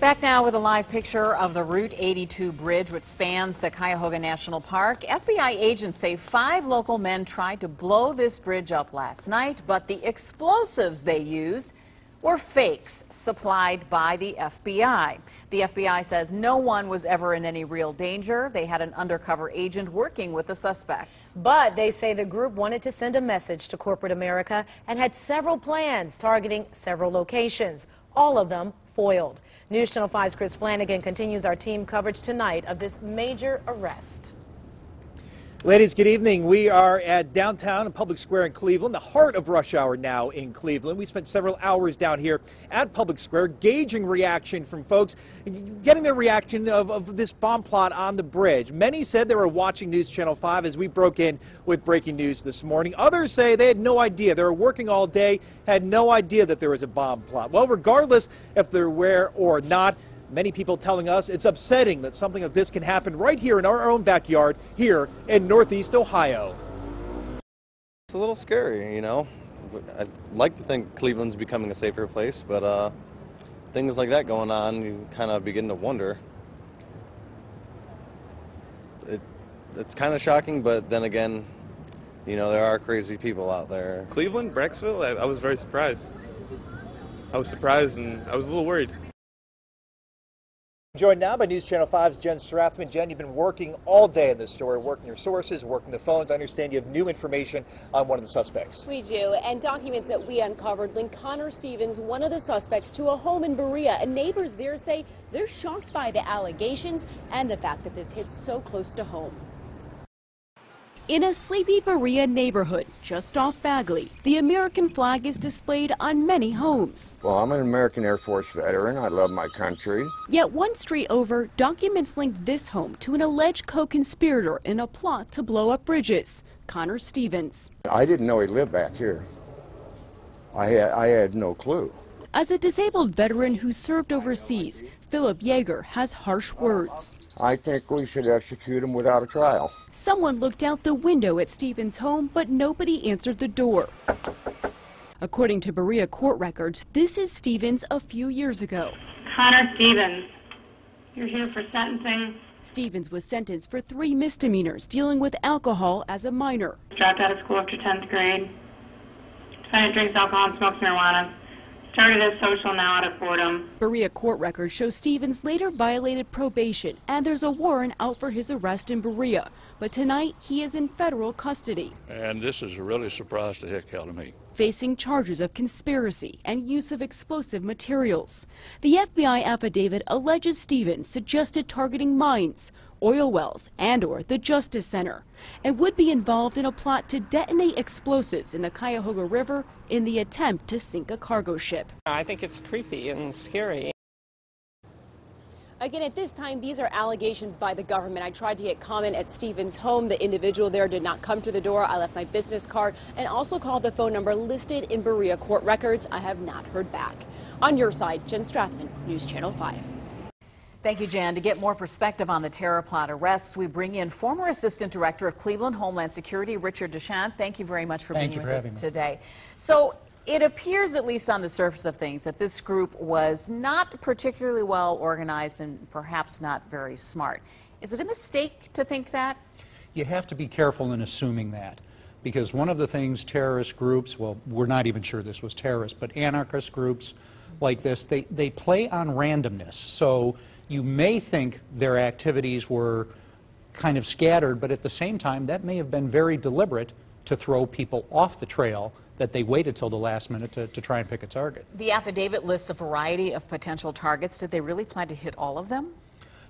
Back now with a live picture of the Route 82 bridge, which spans the Cuyahoga National Park. FBI agents say 5 local men tried to blow this bridge up last night, but the explosives they used were fakes supplied by the FBI. The FBI says no one was ever in any real danger. They had an undercover agent working with the suspects. But they say the group wanted to send a message to corporate America and had several plans targeting several locations, all of them foiled. News Channel 5's Chris Flanagan continues our team coverage tonight of this major arrest. Ladies, good evening. We are at downtown and Public Square in Cleveland, the heart of rush hour now in Cleveland. We spent several hours down here at Public Square gauging reaction from folks, getting their reaction of this bomb plot on the bridge. Many said they were watching News Channel 5 as we broke in with breaking news this morning. Others say they had no idea. They were working all day, had no idea that there was a bomb plot. Well, regardless if they're aware or not, many people telling us it's upsetting that something of this can happen right here in our own backyard here in Northeast Ohio. It's a little scary, you know. I'd like to think Cleveland's becoming a safer place, but things like that going on, you kind of begin to wonder. It's kind of shocking, but then again, you know, there are crazy people out there. Cleveland, Brecksville, I was very surprised. I was surprised and I was a little worried. Joined now by News Channel 5's Jen Strathman. Jen, you've been working all day in this story, working your sources, working the phones. I understand you have new information on one of the suspects. We do, and documents that we uncovered link Connor Stevens, one of the suspects, to a home in Berea. And neighbors there say they're shocked by the allegations and the fact that this hits so close to home. In a sleepy Berea neighborhood just off Bagley, the American flag is displayed on many homes. Well, I'm an American Air Force veteran. I love my country. Yet one street over, documents link this home to an alleged co-conspirator in a plot to blow up bridges, Connor Stevens. I didn't know he lived back here. I had no clue. As a disabled veteran who served overseas, Philip Yeager has harsh words. I think we should execute him without a trial. Someone looked out the window at Stevens' home, but nobody answered the door. According to Berea court records, this is Stevens a few years ago. Connor Stevens, you're here for sentencing. Stevens was sentenced for 3 misdemeanors dealing with alcohol as a minor. Dropped out of school after 10th grade. Defendant drinks alcohol and smokes marijuana. Started as social, now out of boredom. Berea court records show Stevens later violated probation, and there's a warrant out for his arrest in Berea. But tonight, he is in federal custody. And this is really surprised the heck out of me. Facing charges of conspiracy and use of explosive materials. The FBI affidavit alleges Stevens suggested targeting mines, oil wells, and/or the Justice Center, and would be involved in a plot to detonate explosives in the Cuyahoga River in the attempt to sink a cargo ship. I think it's creepy and scary. Again, at this time, these are allegations by the government. I tried to get comment at Stevens' home. The individual there did not come to the door. I left my business card and also called the phone number listed in Berea court records. I have not heard back. On your side, Jen Strathman, News Channel 5. Thank you, Jan. To get more perspective on the terror plot arrests, we bring in former Assistant Director of Cleveland Homeland Security, Richard Deschamps. Thank you very much for being with us today. So it appears, at least on the surface of things, that this group was not particularly well organized and perhaps not very smart. Is it a mistake to think that? You have to be careful in assuming that, because one of the things terrorist groups, well, we're not even sure this was terrorist, but anarchist groups like this, they play on randomness. So you may think their activities were kind of scattered, but at the same time, that may have been very deliberate to throw people off the trail, that they waited till the last minute to try and pick a target. The affidavit lists a variety of potential targets. Did they really plan to hit all of them?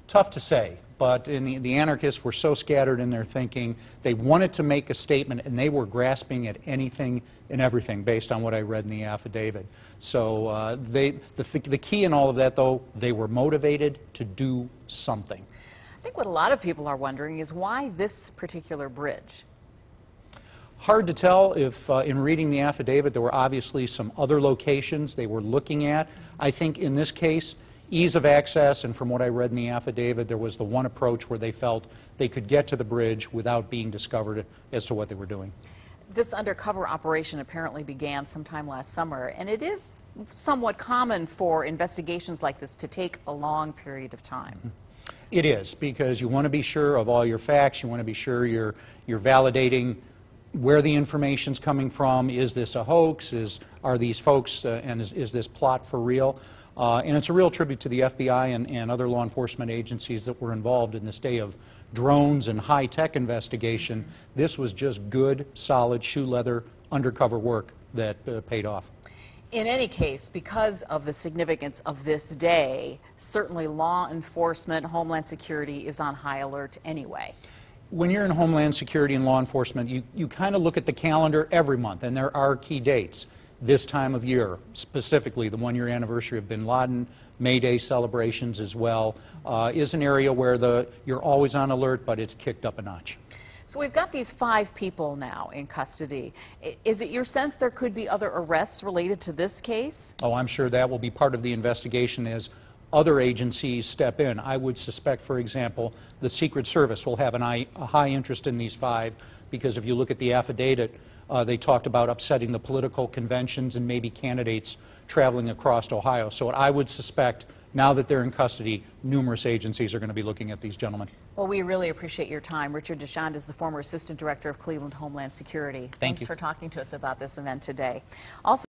Tough to say, but the anarchists were so scattered in their thinking. They wanted to make a statement, and they were grasping at anything and everything based on what I read in the affidavit. So the key in all of that, though, they were motivated to do something. I think what a lot of people are wondering is why this particular bridge? Hard to tell if in reading the affidavit there were obviously some other locations they were looking at. I think in this case, ease of access, and from what I read in the affidavit, there was the one approach where they felt they could get to the bridge without being discovered as to what they were doing. This undercover operation apparently began sometime last summer, and it is somewhat common for investigations like this to take a long period of time. It is, because you want to be sure of all your facts. You want to be sure you're validating where the information's coming from. Is this a hoax? Are these folks, and is this plot for real? And it's a real tribute to the FBI and other law enforcement agencies that were involved in this day of drones and high-tech investigation. This was just good, solid, shoe leather, undercover work that paid off. In any case, because of the significance of this day, certainly law enforcement, Homeland Security is on high alert anyway. When you're in Homeland Security and law enforcement, you kind of look at the calendar every month, and there are key dates. This time of year, specifically the one-year anniversary of bin Laden, May Day celebrations as well, is an area where you're always on alert, but it's kicked up a notch. So we've got these 5 people now in custody. Is it your sense there could be other arrests related to this case? Oh, I'm sure that will be part of the investigation as other agencies step in. I would suspect, for example, the Secret Service will have a high interest in these 5, because if you look at the affidavit, they talked about upsetting the political conventions and maybe candidates traveling across Ohio. So I would suspect, now that they're in custody, numerous agencies are going to be looking at these gentlemen. Well, we really appreciate your time. Richard DeShond is the former Assistant Director of Cleveland Homeland Security. Thanks for talking to us about this event today. Also